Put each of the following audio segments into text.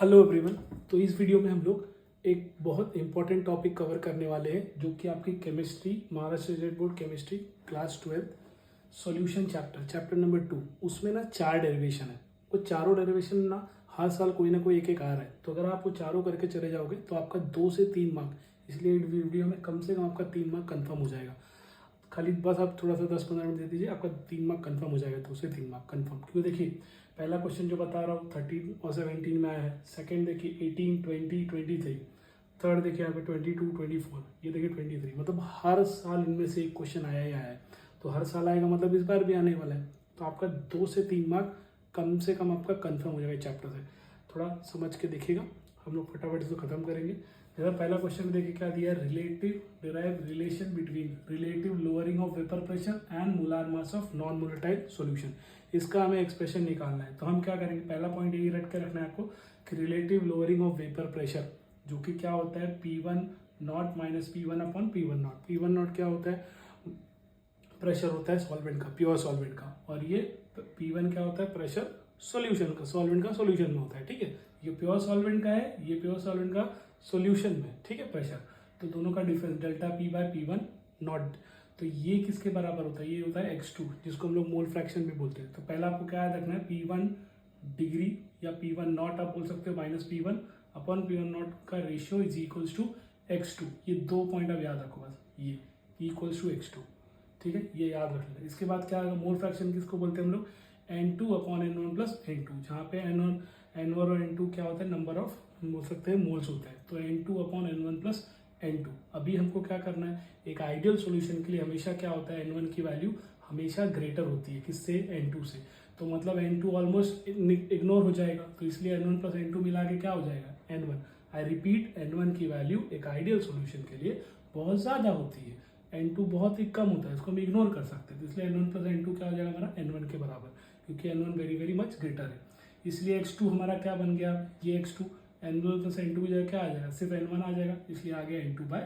Hello everyone. तो इस video में हम लोग एक बहुत इंपॉर्टेंट टॉपिक कवर करने वाले हैं जो कि आपकी chemistry, Maharashtra state board chemistry class 12 solution chapter number 2। उसमें ना 4 डेरिवेशन है। वो चारों डेरिवेशन ना हर साल कोई ना कोई एक आ रहा है। तो अगर आप वो चारों करके चले जाओगे तो आपका 2 से 3 मार्क, इसलिए वीडियो में कम से कम आपका 3 मार्क कन्फर्म हो जाएगा। खाली बस आप थोड़ा सा 10-15 मिनट दे दीजिए, आपका 3 मार्क कन्फर्म हो जाएगा। 2 से 3 मार्क कन्फर्म, क्योंकि देखिए पहला क्वेश्चन जो बता रहा हूँ 13 और 17 में आया है। सेकंड देखिए 18, 20, 23। थर्ड देखिए यहाँ पे 22, 24, ये देखिए 23। मतलब हर साल इनमें से एक क्वेश्चन आया ही आया है। तो हर साल आएगा मतलब इस बार भी आने वाला है। तो आपका 2 से 3 मार्क कम से कम आपका कन्फर्म हो जाएगा चैप्टर से। थोड़ा समझ के देखिएगा, हम लोग फटाफट इसको खत्म करेंगे। जैसा पहला क्वेश्चन देखिए क्या दिया है, relative derive relation between relative lowering of vapour pressure and molar mass of non volatile solution. इसका हमें एक्सप्रेशन निकालना है। तो हम क्या करेंगे, पहला पॉइंट यही रट के रखना है आपको कि relative lowering of vapour pressure जो कि क्या होता है P1 not minus P1 upon P1 not. P1 not क्या होता है, प्रेशर होता है सॉल्वेंट का, प्योर सॉल्वेंट का, और ये P1 क्या होता है, प्रेशर सॉल्यूशन का, सॉल्वेंट का सॉल्यूशन में होता है। ठीक है, ये प्योर सॉल्वेंट का है, ये प्योर सॉल्वेंट का सॉल्यूशन में। ठीक है, प्रेशर तो दोनों का difference delta P by P1 naught. तो ये किसके बराबर होता है, ये होता है x2, जिसको हम लोग मोल फ्रैक्शन भी बोलते हैं। तो पहला आपको क्या याद रखना है, P1 डिग्री या P1 नॉट आप बोल सकते हो minus P1 upon P1 naught का ratio is equals to x2। ये 2 पॉइंट आप याद रखो बस, ये इक्वल्स टू x2। ठीक है, ये याद रख लेना। इसके बाद क्या आएगा, मोल फ्रैक्शन किसको बोलते हैं हम लोग, N2 upon N1 plus N2, जहाँ पे N1 और N2 क्या होता है, नंबर ऑफ बोल सकते हैं मोल्स होता है। तो N2 upon N1 plus N2। अभी हमको क्या करना है, एक आइडियल सॉल्यूशन के लिए हमेशा क्या होता है, N1 की वैल्यू हमेशा ग्रेटर होती है किससे, N2 से। तो मतलब N2 ऑलमोस्ट इग्नोर हो जाएगा, तो इसलिए N1 प्लस N2 मिला के क्या हो जाएगा, N1। आई रिपीट, N1 की वैल्यू एक आइडियल सॉल्यूशन के लिए बहुत ज़्यादा होती है, N2 बहुत ही कम होता है, इसको हम इग्नोर कर सकते हैं। तो इसलिए N1 प्लस N2 क्या हो जाएगा हमारा, N1 के बराबर, क्योंकि N1 very very much greater है। इसलिए x2 हमारा क्या बन गया, ये x2 N1 प्लस N2 की जगह क्या आ जाएगा, सिर्फ N1 आ जाएगा, इसलिए आ गया N2 bye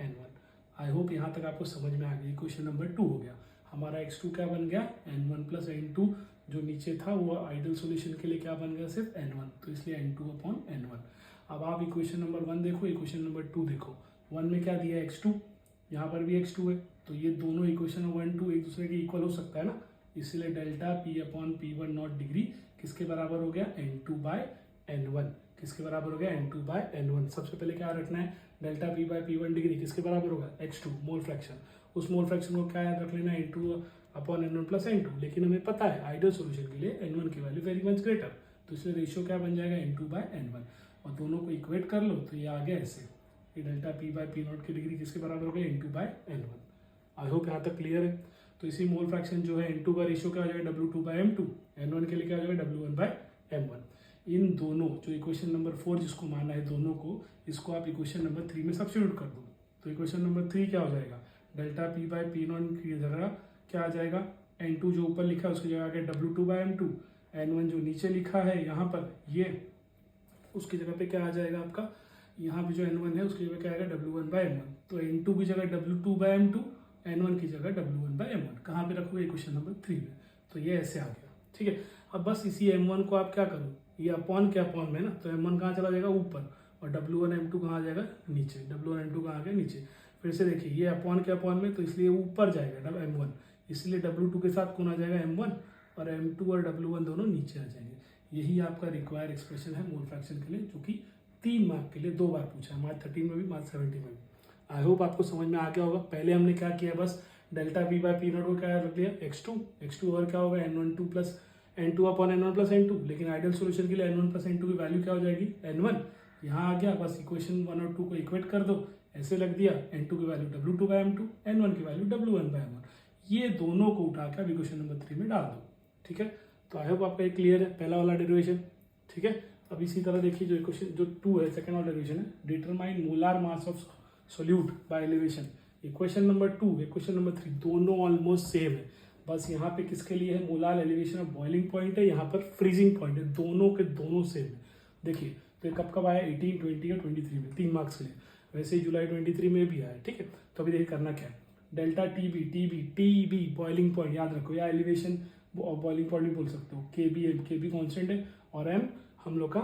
N1। I hope यहाँ तक आपको समझ में आ गया। क्वेश्चन नंबर 2 हो गया हमारा। x2 क्या बन गया, N1 प्लस N2, जो नीचे था वो आइडियल सॉल्यूशन के लिए क्या बन गया, सिर्फ N1, तो इसलिए N2 अपॉन N1। अब आप इक्वेशन नंबर 1 देखो, इक्वेशन नंबर 2 देखो। 1 में क्या दिया है, x2, यहाँ पर भी x2 है, तो ये दोनों इक्वेशन 1, 2 एक दूसरे के इक्वल हो सकता है ना, इसलिए delta P upon P1 not degree किसके बराबर हो गया, N2 बाय N1। किसके बराबर हो गया, N2 बाय N1। सबसे पहले क्या रखना है, delta P by P1 degree किसके बराबर होगा, x2 मोल फ्रैक्शन। उस मोल फ्रैक्शन को क्या याद रख लेना, N2 upon N1 plus N2। लेकिन हमें पता है आइडियल सॉल्यूशन के लिए N1 की वैल्यू वेरी मच ग्रेटर, तो इसलिए रेशियो क्या बन जाएगा, N2 बाय N1। और दोनों को इक्वेट कर लो तो ये आ गया ऐसे, ये delta P by P naught की डिग्री किसके बराबर हो गया, N2 bye N1। I hope यहाँ तक क्लियर है। तो इसी मोल फ्रैक्शन जो है N2 का रेशियो क्या हो जाएगा, W2 बाय M2, N1 के लिए क्या हो जाएगा, W1 बाय M1। इन दोनों जो इक्वेशन नंबर 4 जिसको माना है दोनों को, इसको आप इक्वेशन नंबर 3 में सब्स्टिट्यूट कर दो। तो इक्वेशन नंबर 3 क्या हो जाएगा, delta P by P naught की जगह क्या आ जाएगा, N2 जो ऊपर लिखा है उसकी जगह आ गया W2 बाय M2, N1 जो नीचे लिखा है यहाँ पर ये, उसकी जगह पे क्या आ जाएगा आपका, यहाँ पे जो N1 है उसकी जगह क्या आएगा, W1 बाय M1। तो N2 की जगह W2 बाय M2, N1 की जगह W1 बाय M1। कहाँ पे रखोगे, क्वेश्चन नंबर 3 में। तो ये ऐसे आ गया। ठीक है, अब बस इसी M1 को आप क्या करो, ये अपॉन के अपॉन में ना, तो M1 कहाँ चला जाएगा, ऊपर, और W1 M2 कहाँ आ जाएगा, नीचे। W1 M2 कहाँ आ गया, नीचे। फिर से देखिए ये अपॉन के अपॉन में, तो इसलिए ऊपर जाएगा M1, इसलिए W2 के साथ कौन आ जाएगा, M1, और M2 और W1 दोनों नीचे आ जाएंगे। यही आपका रिक्वायर एक्सप्रेशन है मोल फ्रैक्शन के लिए, जो कि 3 मार्क के लिए 2 बार पूछा है, मार्च 13 में भी, मार्च 17 में भी। आई होप आपको समझ में आ गया होगा। पहले हमने क्या किया, बस delta P by P naught को क्या रख लिया, x2 और क्या होगा, N1 plus N2 upon N1 plus N2। लेकिन आइडियल सॉल्यूशन के लिए N1 प्लस N2 की वैल्यू क्या हो जाएगी, N1। यहाँ आ गया, बस इक्वेशन 1 और 2 को इक्वेट कर दो, ऐसे लग दिया, N2 की value W2 bye M2, N1 की वैल्यू W1 बाय M1। ये दोनों को उठा कर इक्वेशन नंबर 3 में डाल दो। ठीक है, तो आई होप आपका एक क्लियर है पहला वाला डेरिवेशन। ठीक है, अब इसी तरह देखिए जो इक्वेशन जो 2 है, सेकंड वाला डेरिवेशन है, determine molar mass of solute by elevation. Equation number 2, equation number 3 दोनों ऑलमोस्ट सेम है, बस यहाँ पे किसके लिए है, molar elevation of boiling point है, यहाँ पर फ्रीजिंग पॉइंट है, दोनों के दोनों सेम है। देखिए तो ये कब कब आया, 18, 20 और 23 में, 3 मार्क्स के लिए। वैसे ही जुलाई 23 में भी आया। ठीक है, तो अभी देखिए करना क्या है, डेल्टा टीबी बॉइलिंग पॉइंट याद रखो, या एलिवेशन बॉइलिंग पॉइंट भी बोल सकते हो, के बी कॉन्स्टेंट है, और एम हम लोग का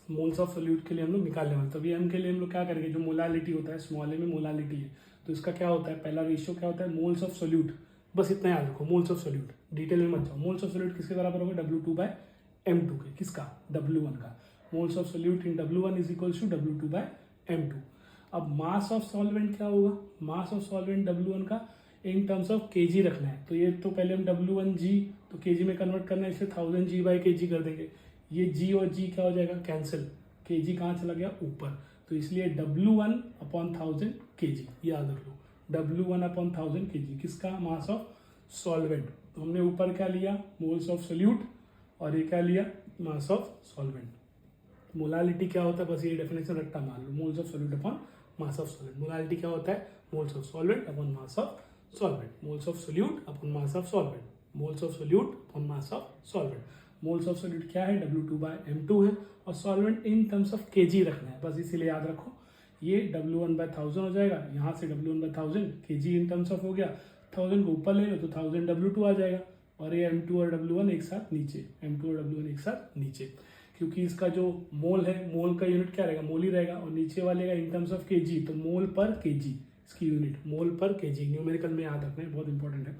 मोल्स ऑफ सोल्यूट के लिए हम लोग निकालने वाले। तभी एम के लिए हम लोग क्या करेंगे, जो मोलालिटी होता है, स्मॉल ए में मोलालिटी है, तो इसका क्या होता है, पहला रेशियो क्या होता है, मोल्स ऑफ सोल्यूट। बस इतना याद रखो, मोल्स ऑफ सोल्यूट, डिटेल में मत जाओ। मोल्स ऑफ सोल्यूट किसके बराबर होगा, W2/M2 के, किसका, W1 का। Moles of solute in W1 is equals to W2/M2। अब मास ऑफ सॉल्वेंट क्या होगा, मास ऑफ सॉल्वेंट W1 का इन टर्म्स ऑफ kg रखना है, तो ये तो पहले हम W1G तो kg में कन्वर्ट करना है, इसलिए 1000G/kg कर देंगे। ये G और G क्या हो जाएगा, कैंसिल, kg कहाँ चला गया, ऊपर, तो इसलिए W1/1000 kg, याद रख लो, W1/1000 kg किसका, मास ऑफ सॉल्वेंट। तो हमने ऊपर क्या लिया, मोल्स ऑफ सोल्यूट, और ये क्या लिया, मास ऑफ सॉल्वेंट। मोलालिटी क्या होता है, बस ये डेफिनेशन रट्टा मान लो, moles of solute upon mass of solvent. Molality क्या होता है, moles of solvent upon mass of solvent, moles of solute upon mass of solvent, moles of solute upon mass of solvent. Moles of solute क्या है, W2/M2 है, और solvent in terms of kg रखना है, बस इसीलिए याद रखो, ये W1/1000 हो जाएगा, यहाँ से W1/1000 kg in terms of हो गया, 1000 को ऊपर ले लो तो 1000 W2 आ जाएगा, और ये M2 और W1 एक साथ नीचे, M2 और W1 एक साथ नीचे, क्योंकि इसका जो मोल है, मोल का यूनिट क्या रहेगा, मोल ही रहेगा, और नीचे वाले का इन टर्म्स ऑफ kg, तो मोल पर kg इसकी यूनिट, मोल पर kg, न्यूमेरिकल में याद रखना है, बहुत इंपॉर्टेंट है।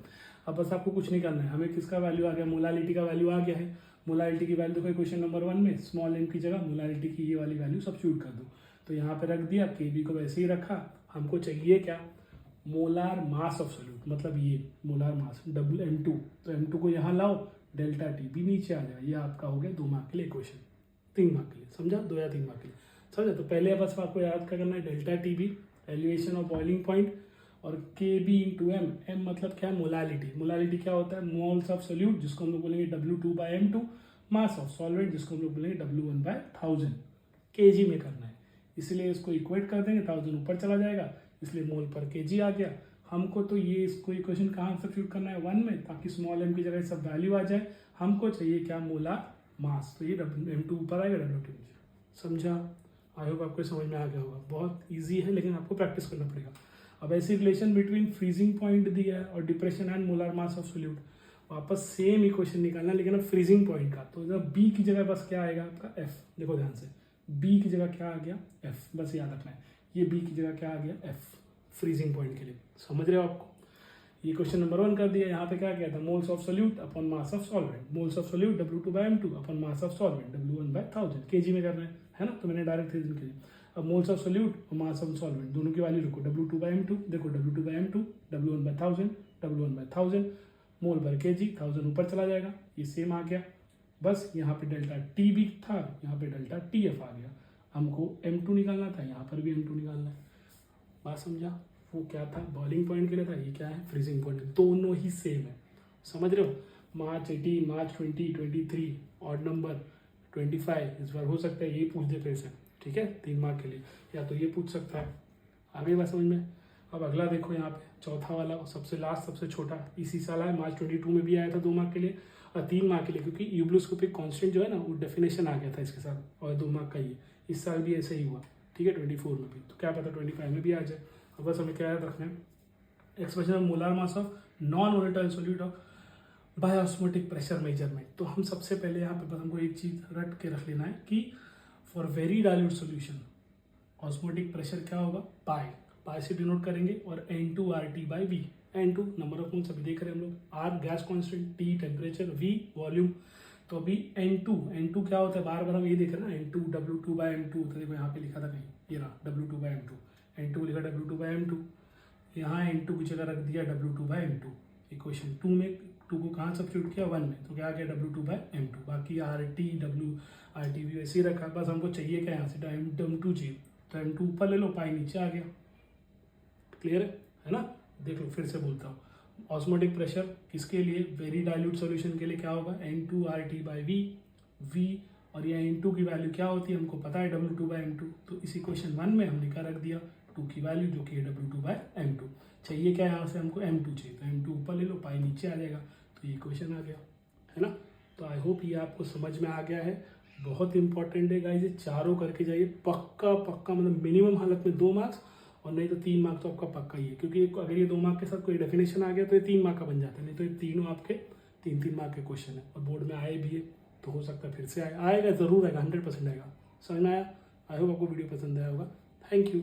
अब बस आपको कुछ नहीं करना है, हमें किसका वैल्यू आ गया, मोलालिटी का वैल्यू आ गया है। मोलालिटी की वैल्यू देखो क्वेश्चन नंबर 1 में, स्मॉल m की जगह मोलालिटी की ये वाली वैल्यू सब्स्टिट्यूट कर दो, तो यहाँ पे रख दिया, kb को वैसे ही रखा। हमको चाहिए क्या, मोलार मास ऑफ सोल्यूट, मतलब ये मोलार मास M2, तो M2 को यहाँ लाओ, डेल्टा टी भी नीचे आ जाए। ये आपका हो गया 2 मार्क के लिए क्वेश्चन, 3 मार्क के लिए, समझा, 2 या 3 मार्क के लिए, समझा। तो पहले बस आपको याद क्या करना है, delta T B elevation of boiling point, और kb इंटू एम, एम मतलब क्या है, मोलालिटी। मोलालिटी क्या होता है, मोल्स ऑफ सोल्यूट, जिसको हम लोग बोलेंगे W2/M2, मास ऑफ सॉल्वेंट, जिसको हम लोग बोलेंगे W1/1000, kg में करना है, इसलिए इसको इक्वेट कर देंगे, 1000 ऊपर चला जाएगा, इसलिए मोल पर kg आ गया। हमको तो ये इसको इक्वेशन कहाँ सब्स्टिट्यूट करना है, 1 में, ताकि स्मॉल m की जगह सब वैल्यू आ जाए। हमको चाहिए क्या, मोलार मास, तो ये M2 ऊपर आएगा, W2 नीचे, समझा। आई होप आपको समझ में आ गया होगा, बहुत ईजी है, लेकिन आपको प्रैक्टिस करना पड़ेगा। अब ऐसी रिलेशन बिटवीन फ्रीजिंग पॉइंट दिया है और depression and molar mass of solute, वापस सेम इक्वेशन निकालना, लेकिन अब फ्रीजिंग पॉइंट का, तो जब बी की जगह बस क्या आएगा आपका, एफ, देखो ध्यान से, बी की जगह क्या आ गया, एफ, बस याद रखना है, ये बी की जगह क्या आ गया, एफ, फ्रीजिंग पॉइंट के लिए, समझ रहे हो आपको। ये क्वेश्चन नंबर 1 कर दिया। यहाँ पे क्या किया था, moles of solute upon mass of solvent, moles of solute W2/M2 upon mass of solvent W1/1000, kg में करना है ना, तो मैंने डायरेक्ट रीजन किया। अब मोल्स ऑफ सोल्यूट और मास ऑफ सॉल्वेंट दोनों की वैल्यू रखो, W2/M2, देखो W2/M2, W1/1000, W1/1000, मोल पर kg, 1000 ऊपर चला जाएगा, ये सेम आ गया। बस यहाँ पे डेल्टा टी भी था, यहाँ पे डेल्टा TF आ गया। हमको M2 निकालना था, यहाँ पर भी M2 निकालना है, बात समझा। वो क्या था, बॉइलिंग पॉइंट के लिए था, ये क्या है, फ्रीजिंग पॉइंट, दोनों ही सेम है, समझ रहे हो। मार्च 18, मार्च 20, 23, ऑड नंबर 25, इस बार हो सकता है ये पूछ दे फिर से, ठीक है, 3 मार्क के लिए, या तो ये पूछ सकता है। आगे बात समझ में। अब अगला देखो, यहाँ पे चौथा वाला, सबसे लास्ट, सबसे छोटा, इसी साल है, मार्च 22 में भी आया था 2 मार्क के लिए और 3 मार्क के लिए, क्योंकि यूब्लोस्कोपिक कांस्टेंट जो है ना, वो डेफिनेशन आ गया था इसके साथ, और 2 मार्क का ये इस साल भी ऐसे ही हुआ, ठीक है, 24 में भी, तो क्या पता 25 में भी आ जाए। अब बस हमें क्या याद रखना है, expression of molar mass of non volatile solute of by osmotic pressure measurement. तो हम सबसे पहले यहाँ पे बस हमको एक चीज रट के रख लेना है कि for very dilute solution osmotic pressure क्या होगा, पाई से डिनोट करेंगे, और N2 RT/V, N2 number of moles अभी देख रहे हैं हम लोग, R gas constant, T temperature, V volume. तो अभी N2 क्या होता है, बार बार हम ये देख रहे हैं ना, N2 W2/M2, तो देखो यहाँ पे लिखा था कहीं, ये रहा W2/M2, N2 लिखा W2/M2, यहाँ N2 की जगह रख दिया W2/M2। इक्वेशन 2 में 2 को कहाँ सब्स्टिट्यूट किया, 1 में, तो क्या आ गया W2/M2। बाकी RT वैसे ही रखा, बस हमको चाहिए क्या यहाँ से, M2 चाहिए, तो M2 ऊपर ले लो, पाई नीचे आ गया, क्लियर है ना। देख लो, फिर से बोलता हूँ, ऑस्मोटिक प्रेशर किसके लिए, वेरी डाइल्यूट सॉल्यूशन के लिए क्या होगा, N2 RT/V, V, और ये N2 की वैल्यू क्या होती है हमको पता है, W2/M2, तो इसी क्वेश्चन 1 में हमने क्या रख दिया, 2 की वैल्यू जो कि है W2/M2। चाहिए क्या यहाँ से हमको, M2 चाहिए, तो M2 ऊपर ले लो, पाई नीचे आ जाएगा, तो ये क्वेश्चन आ गया, है ना। तो आई होप ये आपको समझ में आ गया है, बहुत इंपॉर्टेंट है गाइस, ये चारों करके जाइए, पक्का मतलब मिनिमम हालत में 2 मार्क्स, और नहीं तो 3 मार्क्स तो आपका पक्का ही है, क्योंकि अगर ये 2 मार्क के साथ कोई डेफिनेशन आ गया तो ये 3 मार्क का बन जाता है, नहीं तो ये तीनों आपके 3 मार्क के क्वेश्चन है, और बोर्ड में आए भी है, तो हो सकता है फिर से आएगा, जरूर आएगा, 100% आएगा, समझ में आया? आई होप आपको वीडियो पसंद आया होगा। Thank you.